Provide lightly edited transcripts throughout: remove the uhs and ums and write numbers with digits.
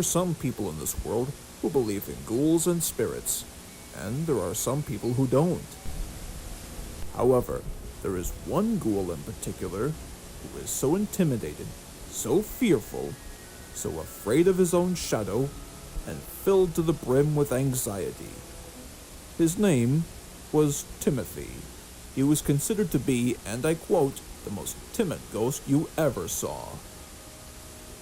are some people in this world who believe in ghouls and spirits, and there are some people who don't. However, there is one ghoul in particular who is so intimidated, so fearful, so afraid of his own shadow, and filled to the brim with anxiety. His name was Timothy. He was considered to be, and I quote, the most timid ghost you ever saw.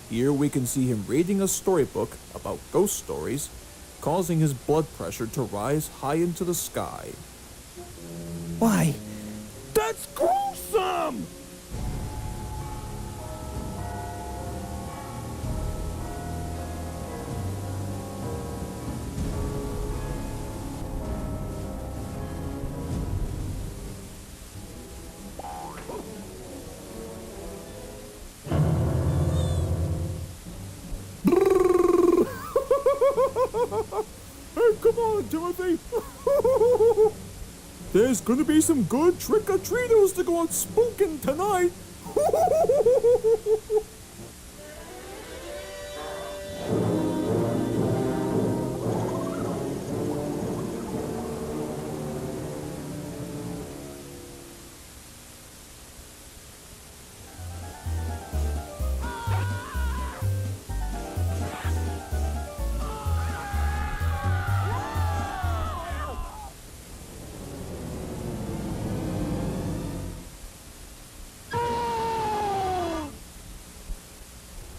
Here we can see him reading a storybook about ghost stories, causing his blood pressure to rise high into the sky. Why, that's gruesome! Hey, come on, Timothy! There's gonna be some good trick-or-treaters to go out spooking tonight!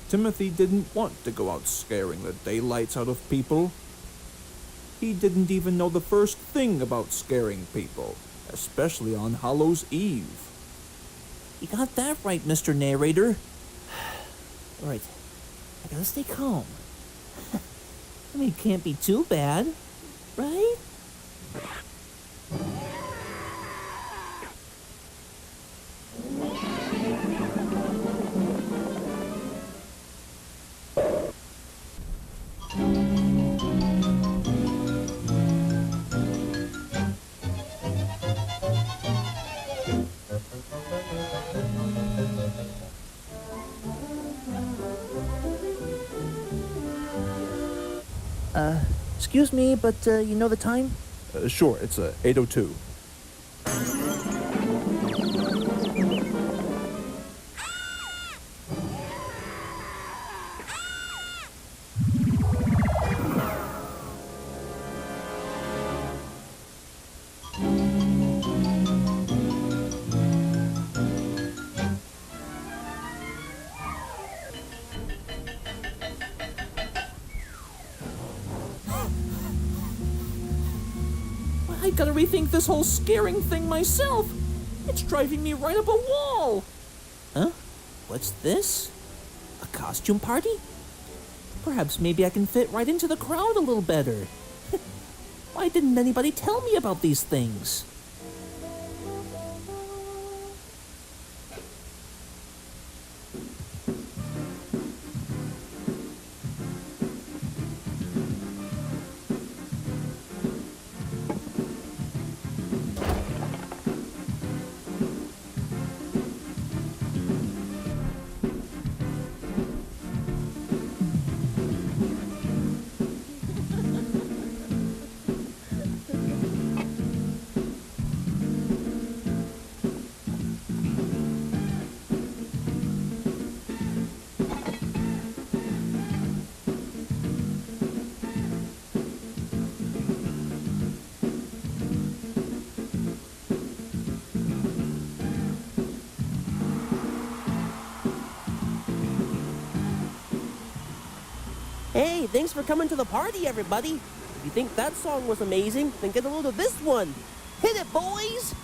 Timothy didn't want to go out scaring the daylights out of people. He didn't even know the first thing about scaring people, especially on Hallows' Eve. You got that right, Mr. Narrator. Alright, I gotta stay calm. I mean, it can't be too bad, right? Excuse me, but you know the time? Sure, it's 8:02. I gotta rethink this whole scaring thing myself. It's driving me right up a wall. Huh? What's this? A costume party? Perhaps maybe I can fit right into the crowd a little better. Why didn't anybody tell me about these things? Hey, thanks for coming to the party, everybody. If you think that song was amazing, then get a load of this one. Hit it, boys!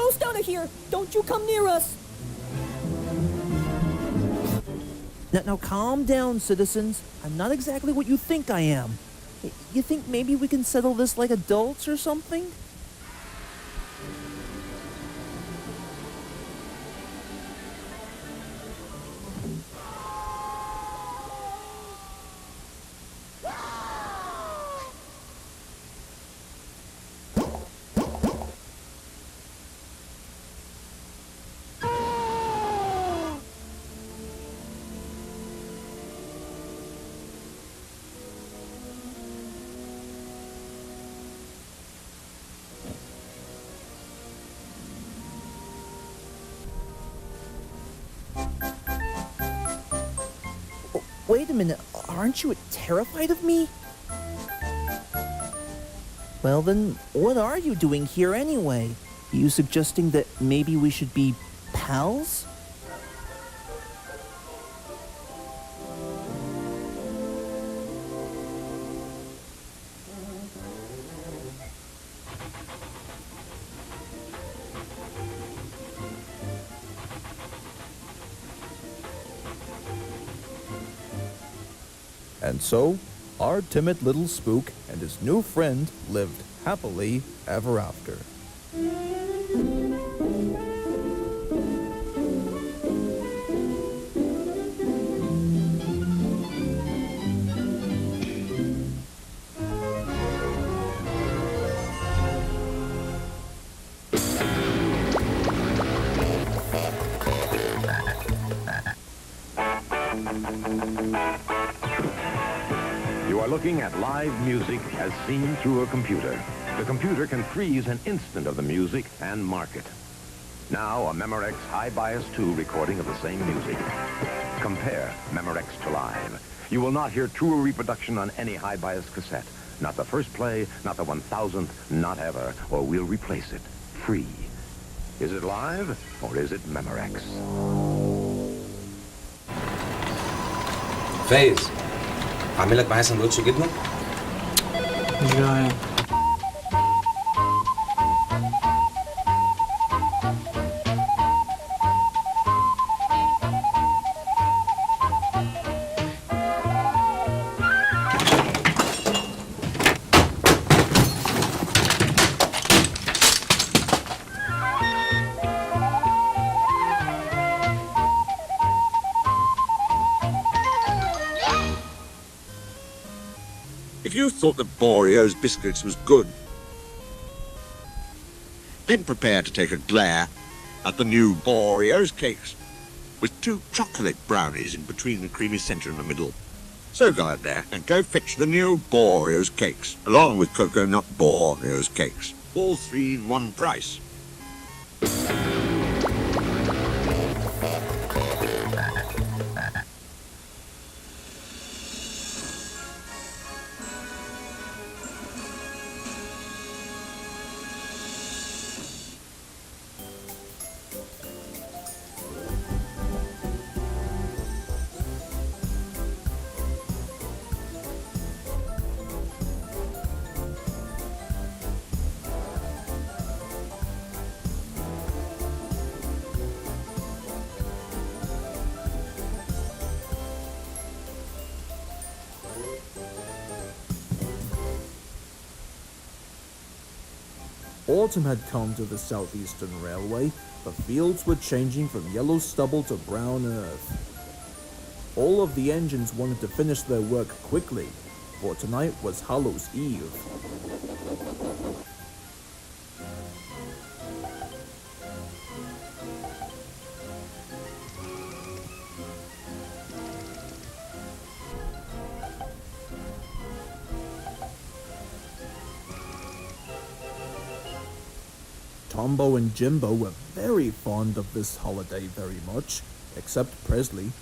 ghost out of here! Don't you come near us! Now calm down, citizens. I'm not exactly what you think I am. You think maybe we can settle this like adults or something? Wait a minute, aren't you terrified of me? Well then, what are you doing here anyway? You suggesting that maybe we should be pals? And so, our timid little spook and his new friend lived happily ever after. You are looking at live music as seen through a computer. The computer can freeze an instant of the music and mark it. Now, a Memorex High Bias 2 recording of the same music. Compare Memorex to live. You will not hear truer reproduction on any high bias cassette. Not the first play, not the 1000th, not ever, or we'll replace it. Free. Is it live, or is it Memorex? فايز اعمل لك معايا سندوتش جبنه. مش جعان. If you thought that Boreo's biscuits was good, then prepare to take a glare at the new Boreo's cakes, with 2 chocolate brownies in between the creamy centre and the middle. So go out there and go fetch the new Boreo's cakes, along with coconut Boreo's cakes, all 3 in one price. Autumn had come to the Southeastern Railway. The fields were changing from yellow stubble to brown earth. All of the engines wanted to finish their work quickly, for tonight was Hallows Eve. Tombo and Jimbo were very fond of this holiday very much, except Presley.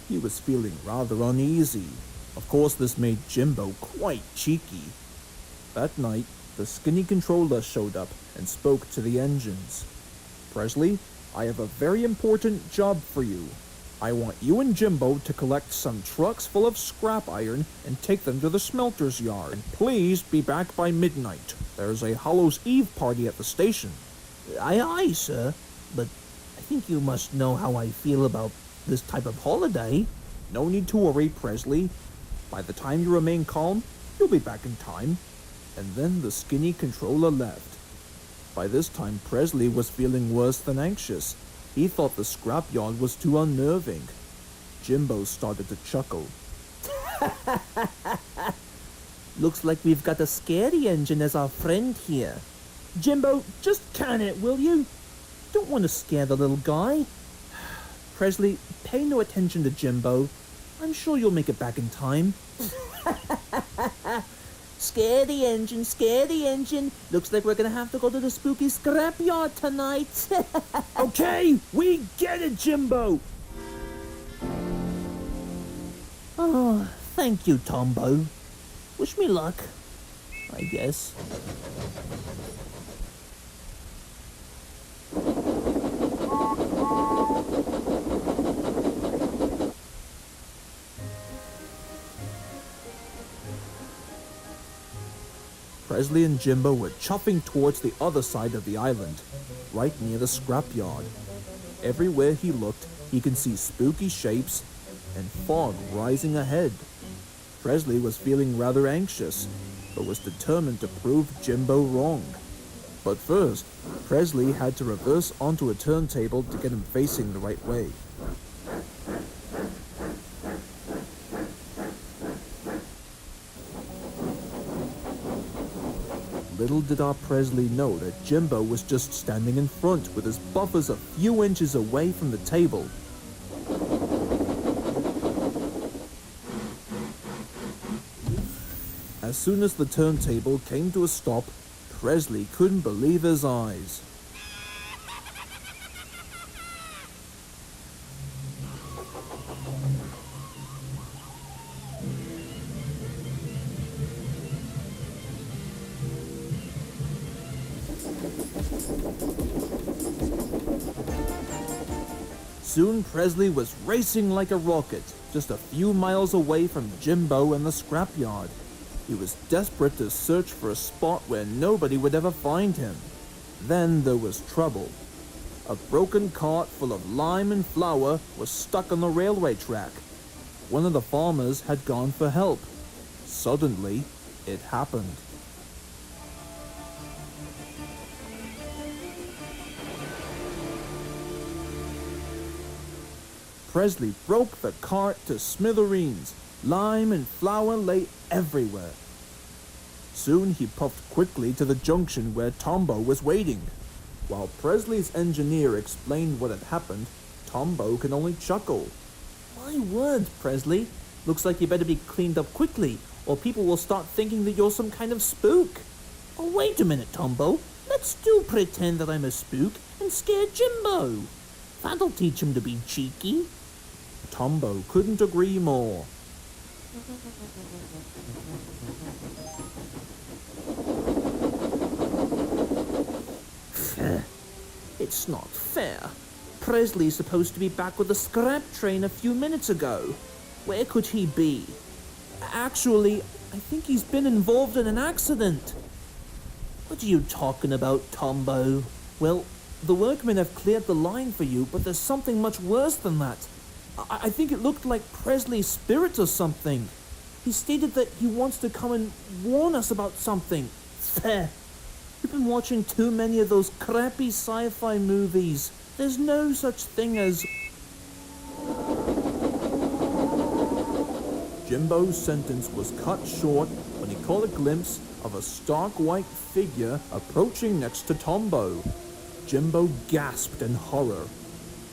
He was feeling rather uneasy. Of course, this made Jimbo quite cheeky. That night, the skinny controller showed up and spoke to the engines. Presley, I have a very important job for you. I want you and Jimbo to collect some trucks full of scrap iron and take them to the smelter's yard. And please be back by midnight. There's a Hallows Eve party at the station. Aye, sir. But I think you must know how I feel about this type of holiday. No need to worry, Presley. By the time you remain calm, you'll be back in time. And then the skinny controller left. By this time, Presley was feeling worse than anxious. He thought the scrapyard was too unnerving. Jimbo started to chuckle. Looks like we've got a scary engine as our friend here. Jimbo, just can it, will you? Don't want to scare the little guy. Presley, pay no attention to Jimbo. I'm sure you'll make it back in time. Scare the engine, scare the engine. Looks like we're gonna have to go to the spooky scrapyard tonight. Okay, we get it, Jimbo! Oh, thank you, Tombo. Wish me luck, I guess. Presley and Jimbo were chopping towards the other side of the island, right near the scrapyard. Everywhere he looked, he could see spooky shapes and fog rising ahead. Presley was feeling rather anxious, but was determined to prove Jimbo wrong. But first, Presley had to reverse onto a turntable to get him facing the right way. Little did our Presley know that Jimbo was just standing in front with his buffers a few inches away from the table. As soon as the turntable came to a stop, Presley couldn't believe his eyes. Soon Presley was racing like a rocket, just a few miles away from Jimbo and the scrapyard. He was desperate to search for a spot where nobody would ever find him. Then there was trouble. A broken cart full of lime and flour was stuck on the railway track. One of the farmers had gone for help. Suddenly, it happened. Presley broke the cart to smithereens. Lime and flour lay everywhere. Soon he puffed quickly to the junction where Tombo was waiting. While Presley's engineer explained what had happened, Tombo could only chuckle. My word, Presley. Looks like you better be cleaned up quickly, or people will start thinking that you're some kind of spook. Oh, wait a minute, Tombo. Let's still pretend that I'm a spook and scare Jimbo. That'll teach him to be cheeky. Tombo couldn't agree more. It's not fair. Presley's supposed to be back with the scrap train a few minutes ago. Where could he be? Actually, I think he's been involved in an accident. What are you talking about, Tombo? Well, the workmen have cleared the line for you, but there's something much worse than that. I think it looked like Presley's spirit or something. He stated that he wants to come and warn us about something. There. You've been watching too many of those crappy sci-fi movies. There's no such thing as... Jimbo's sentence was cut short when he caught a glimpse of a stark white figure approaching next to Tombo. Jimbo gasped in horror.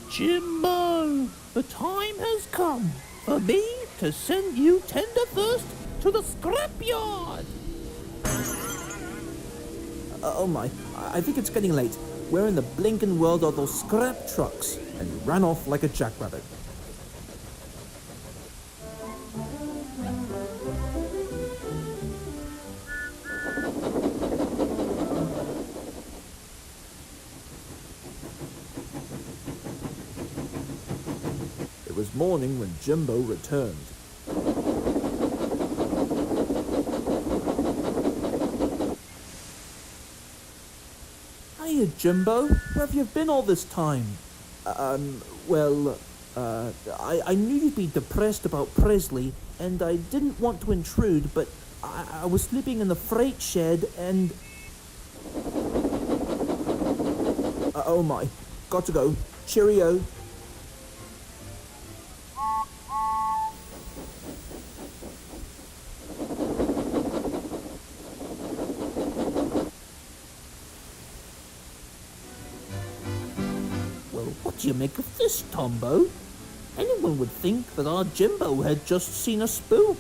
Jimbo, the time has come for me to send you tenderthirst to the scrapyard. Oh my, I think it's getting late. We're in the blinking world of those scrap trucks. And he ran off like a jackrabbit. It was morning when Jimbo returned. Hiya, Jimbo. Where have you been all this time? Well, I knew you'd be depressed about Presley, and I didn't want to intrude, but I was sleeping in the freight shed, and... oh my, got to go. Cheerio. Well, what do you make of this, Tombo? Anyone would think that our Jimbo had just seen a spook.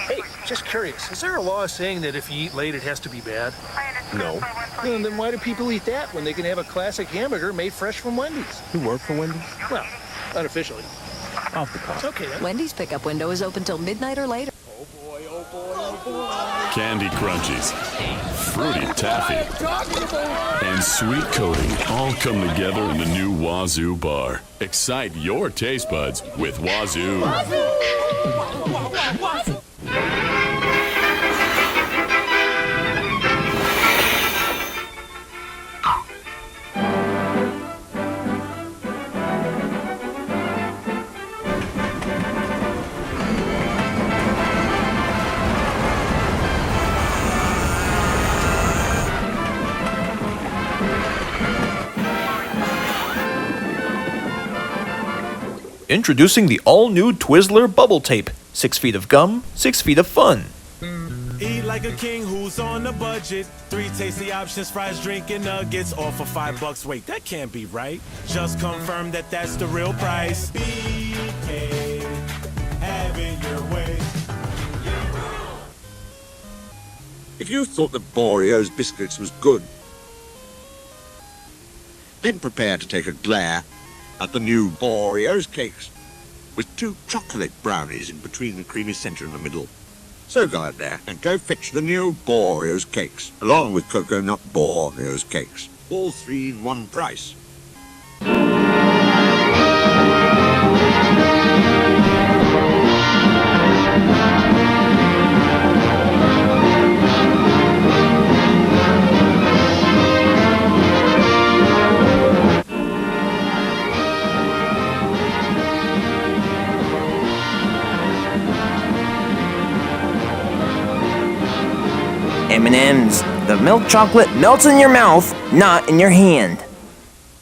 Hey, just curious, is there a law saying that if you eat late, it has to be bad? No. Well, then why do people eat that when they can have a classic hamburger made fresh from Wendy's? You work for Wendy's? Well, unofficially. Off the cuff. Okay, then. Wendy's pickup window is open till midnight or later. Candy Crunchies, Fruity Taffy, and Sweet Coating all come together in the new Wazoo bar. Excite your taste buds with Wazoo. Introducing the all-new Twizzler Bubble Tape. 6 feet of gum, 6 feet of fun. Eat like a king who's on a budget. 3 tasty options, fries, drink, and nuggets. All for $5. Wait, that can't be right. Just confirm that that's the real price. BK, have it your way. If you thought that Boreo's biscuits was good, then prepare to take a glare at the new Boreo's cakes, with 2 chocolate brownies in between the creamy centre and the middle. So go out there and go fetch the new Boreo's cakes, along with coconut Boreo's cakes, all 3 in one price. M&M's. The milk chocolate melts in your mouth, not in your hand.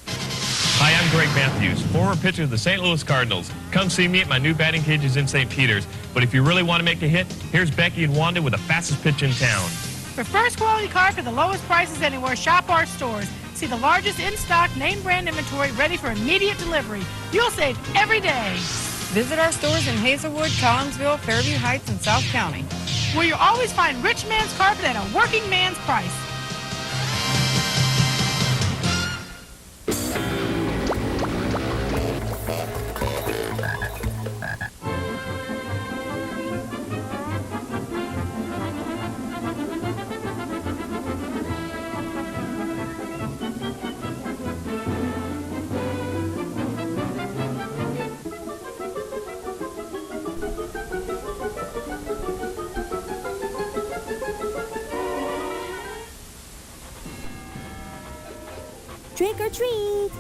Hi, I'm Greg Matthews, former pitcher of the St. Louis Cardinals. Come see me at my new batting cages in St. Peters. But if you really want to make a hit, here's Becky and Wanda with the fastest pitch in town. For first quality carp at the lowest prices anywhere, shop our stores. See the largest in-stock name brand inventory ready for immediate delivery. You'll save every day. Visit our stores in Hazelwood, Collinsville, Fairview Heights, and South County, where you'll always find rich man's carpet at a working man's price. Trick or treat!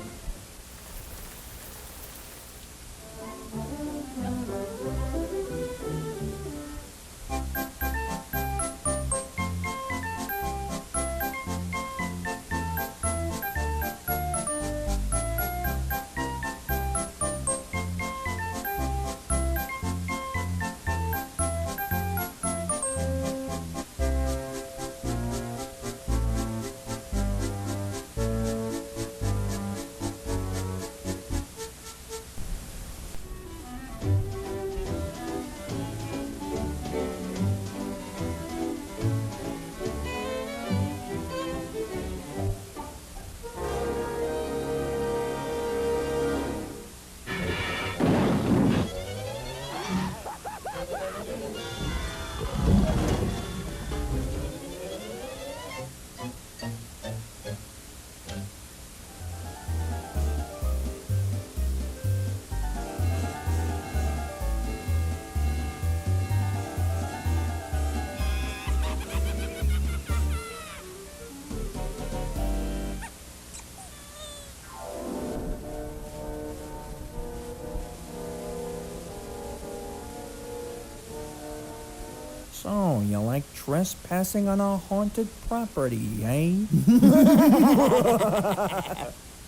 So, you like trespassing on a haunted property, eh?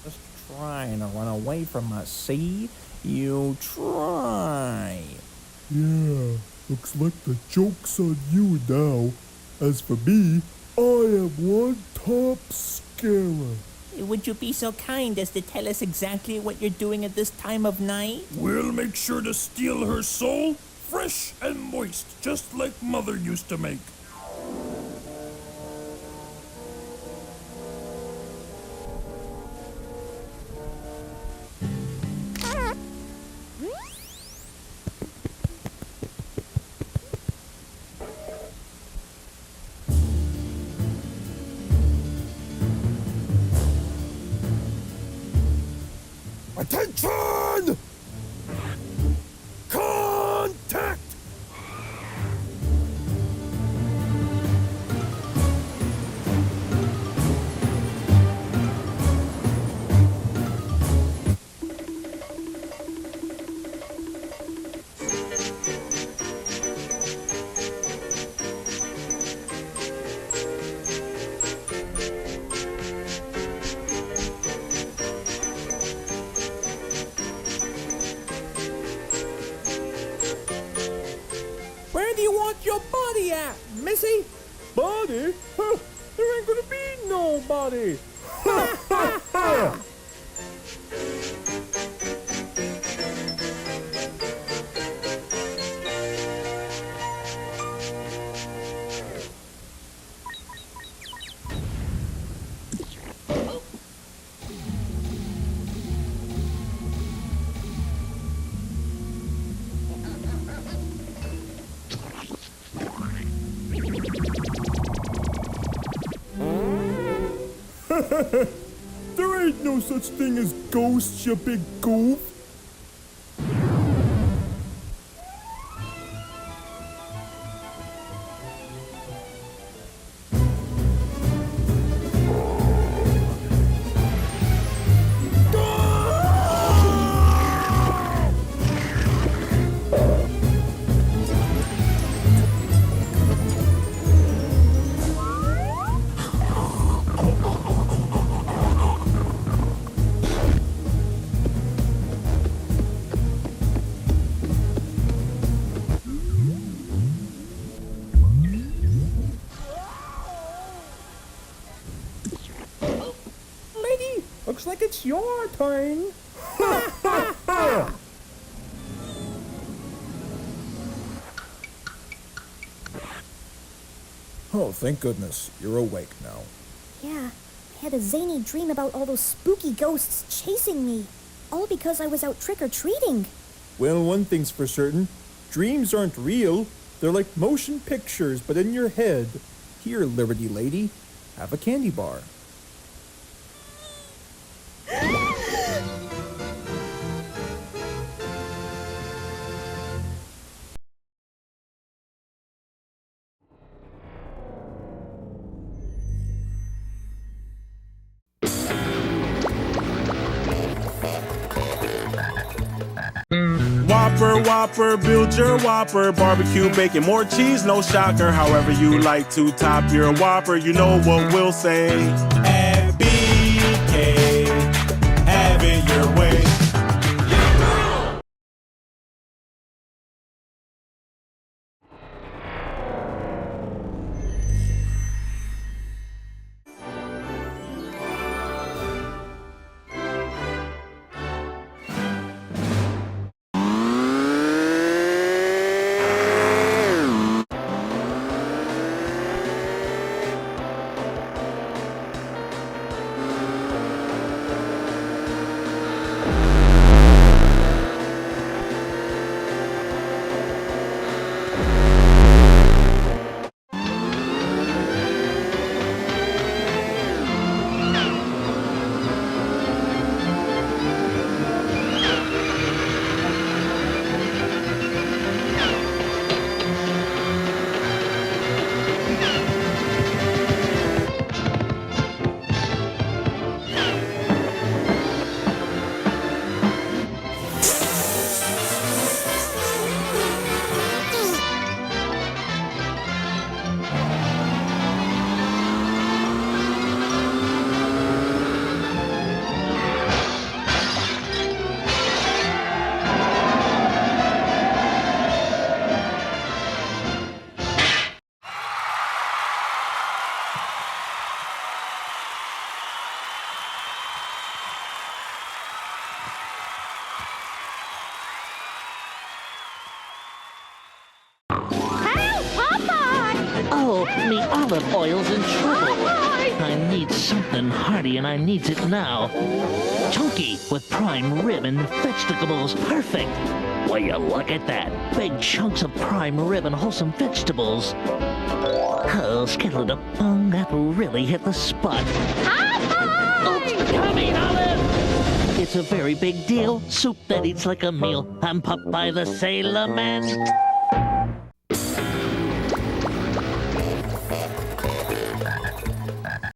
Just trying to run away from us, see? You try. Yeah, looks like the joke's on you now. As for me, I am one top scarer. Would you be so kind as to tell us exactly what you're doing at this time of night? We'll make sure to steal her soul, fresh and moist, just like Mother used to make. Attention! Contact! Where do you want your body at, Missy? Body? Huh, there ain't gonna be no body. There ain't no such thing as ghosts, you big goof. Lady, looks like it's your turn. Oh, thank goodness. You're awake now. Yeah, I had a zany dream about all those spooky ghosts chasing me. All because I was out trick-or-treating. Well, one thing's for certain. Dreams aren't real. They're like motion pictures, but in your head. Here, Liberty Lady, have a candy bar. Whopper, Whopper, build your Whopper. Barbecue, bacon, more cheese, no shocker. However you like to top your Whopper, you know what we'll say. At BK, have it your way. olive oil's in trouble. I need something hearty, and I needs it now. Chunky with prime rib and vegetables. Perfect. Will you look at that? Big chunks of prime rib and wholesome vegetables. Oh, skittle-da-bung, that really hit the spot. Oops, coming, Olive! It's a very big deal. Soup that eats like a meal. I'm Popeye the Sailor Man.